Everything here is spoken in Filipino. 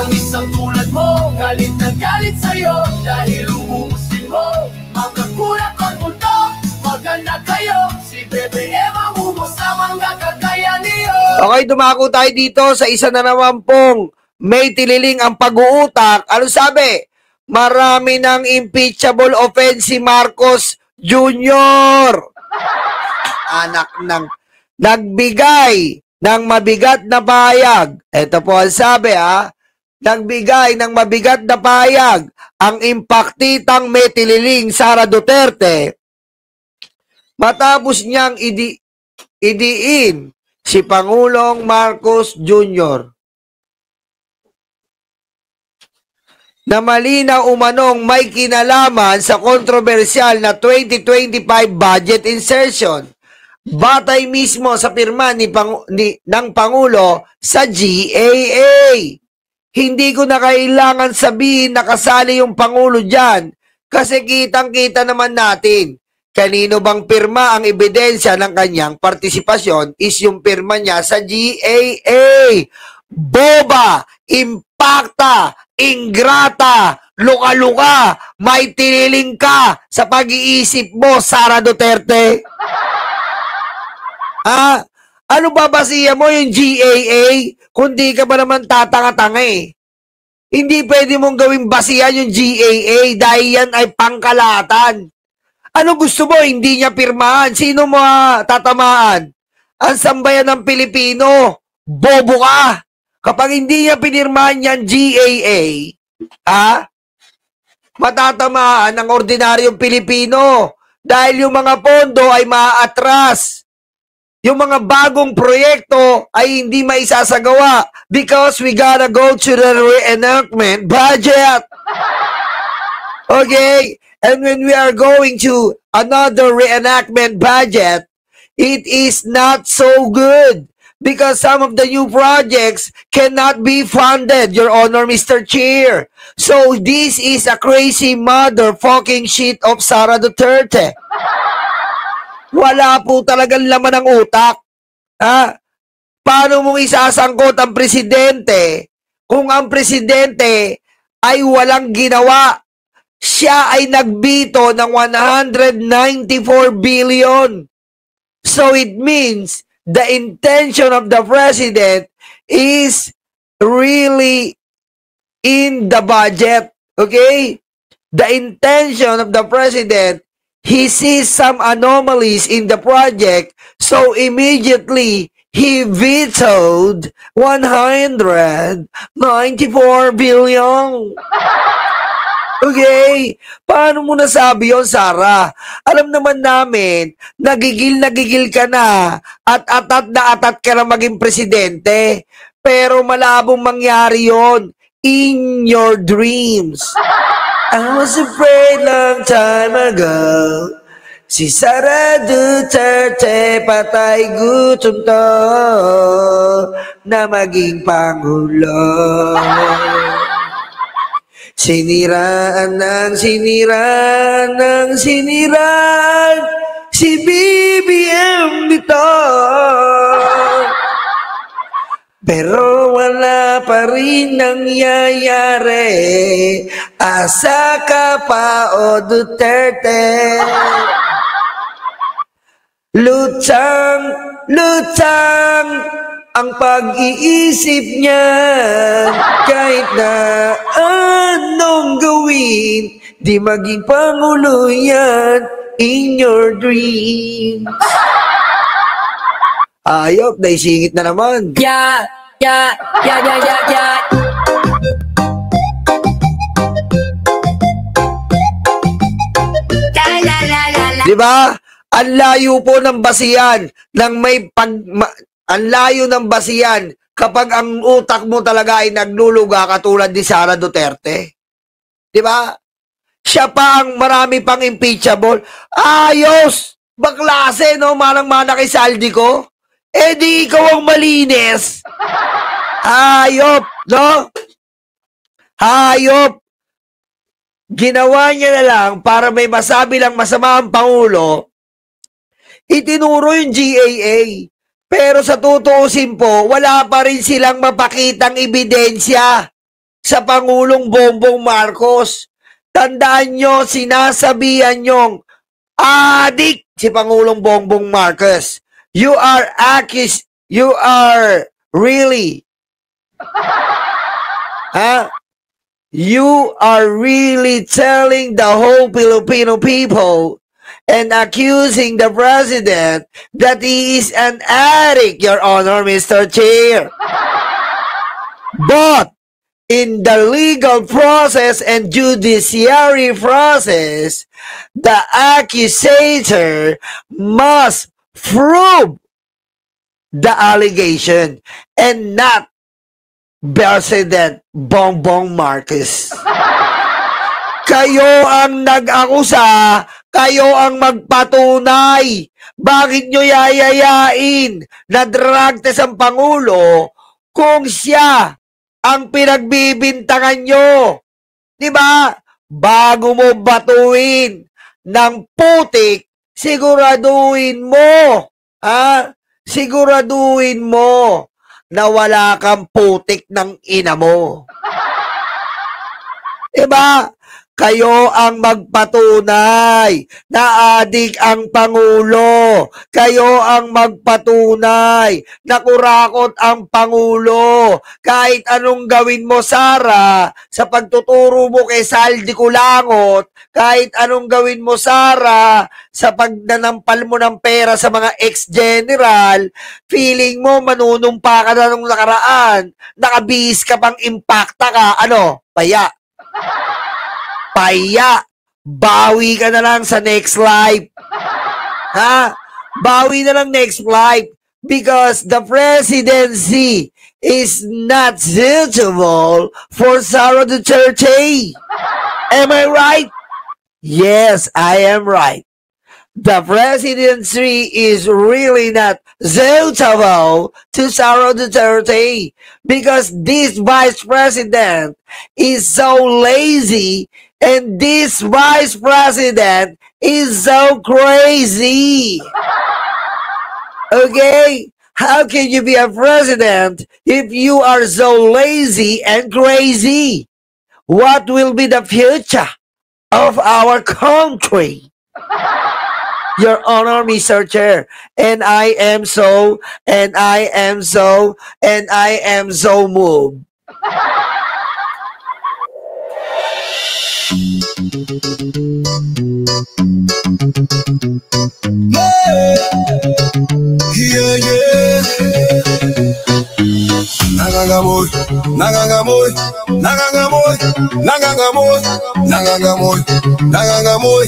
Ang isang tulad mo, galit na galit sa'yo, dahil uumusin mo ang kakulat at mundo. Maganda kayo, si Bebe Eva humos sa mga kagaya niyo. Okay, dumako tayo dito sa isa na naman pong may tililing ang pag-uutak. Ano sabi? Marami ng impeachable offense si Marcos Jr. Anak ng nagbigay ng mabigat na pahayag. Ito po ang sabi nagbigay ng mabigat na pahayag ang impaktitang may tililing Sara Duterte matapos niyang idiin si Pangulong Marcos Jr. na malinaw umanong may kinalaman sa kontrobersyal na 2025 budget insertion. Batay mismo sa pirma ng Pangulo sa GAA. Hindi ko na kailangan sabihin na kasali yung Pangulo dyan kasi kitang-kita naman natin. Kanino bang pirma ang ebidensya ng kanyang partisipasyon is yung pirma niya sa GAA. Boba, impakta, ingrata, luka-luka, may tiniling ka sa pag-iisip mo, Sara Duterte. Ano ba basiya mo yung GAA kung di ka ba naman tatanga-tanga eh? Hindi pwede mong gawing basihan yung GAA dahil yan ay pangkalatan. Ano gusto mo? Hindi niya pirmahan. Sino mo tatamaan? Ang sambayan ng Pilipino. Bobo ka. Kapag hindi niya pinirmahan yan GAA, matatamaan ng ordinaryong Pilipino dahil yung mga pondo ay maaatras. Yung mga bagong proyekto ay hindi maisasagawa because we gotta go to the reenactment budget. Okay? And when we are going to another reenactment budget, it is not so good because some of the new projects cannot be funded, Your Honor, Mr. Chair. So this is a crazy motherfucking shit of Sara Duterte. Wala po talagang laman ng utak. Paano mong isasangkot ang presidente kung ang presidente ay walang ginawa? Siya ay nagbito ng 194 billion. So it means the intention of the president is really in the budget. Okay? The intention of the president, he sees some anomalies in the project, so immediately he vetoed 194 billion. Okay? Paano mo nasabi yon, Sara? Alam naman namin, nagigil ka na at atat ka na maging presidente. Pero malabong mangyari yon in your dreams. I was afraid long time ago. Si Sara Duterte patay gutom to na maging Pangulo. Siniraan si BBM dito. Pero wala pa rin nangyayari. Asa ka pa, o Duterte? Lutang ang pag-iisip niya. Kahit na anong gawin, di maging Pangulo yan in your dreams. Ayop, naisingit na naman. Yeah. Diba? Ang layo po ng basihan ng ang layo ng basihan kapag ang utak mo talaga ay nagluluga katulad ni Sara Duterte. Diba? Siya pa ang marami pang impeachable. Ayos! Baklase, no? Manang-mana kay Saldi ko. Eh di ikaw ang malinis. Hayop, no? Hayop. Ginawa niya na lang para may masabi lang masama ang Pangulo. Itinuro yung GAA. Pero sa tutuusin po, wala pa rin silang mapakitang ebidensya. sa Pangulong Bongbong Marcos. Tandaan nyo, sinasabihan nyong adik si Pangulong Bongbong Marcos. You are really you are really telling the whole Filipino people and accusing the president that he is an addict, Your Honor, Mr. Chair. But in the legal process and judiciary process, the accusator must prove the allegation and not President Bongbong Marcos. Kayo ang nag-akusa, kayo ang magpatunay. Bakit nyo yayayain na drug test ang Pangulo kung siya ang pinagbibintangan nyo? Diba? Bago mo batuin ng putik, siguraduhin mo, siguraduhin mo na wala kang putik ng ina mo. Diba? Kayo ang magpatunay na adik ang Pangulo. Kayo ang magpatunay na kurakot ang Pangulo. Kahit anong gawin mo, Sara, sa pagtuturo mo kay Saldi Kulangot, kahit anong gawin mo, Sara, sa pagnanampal mo ng pera sa mga ex-general, feeling mo manunumpa ka na nung nakaraan, nakabihis ka pang impacta ka, paya. Paya, bawi ka na lang sa next life. Bawi na lang next life because the presidency is not suitable for Sara Duterte. Am I right? Yes, I am right. The presidency is really not suitable to Sara Duterte because this vice president is so lazy and this vice president is so crazy. Okay? How can you be a president if you are so lazy and crazy? What will be the future of our country? Your Honor, Mr. Chair, and I am so moved. Nangangamoy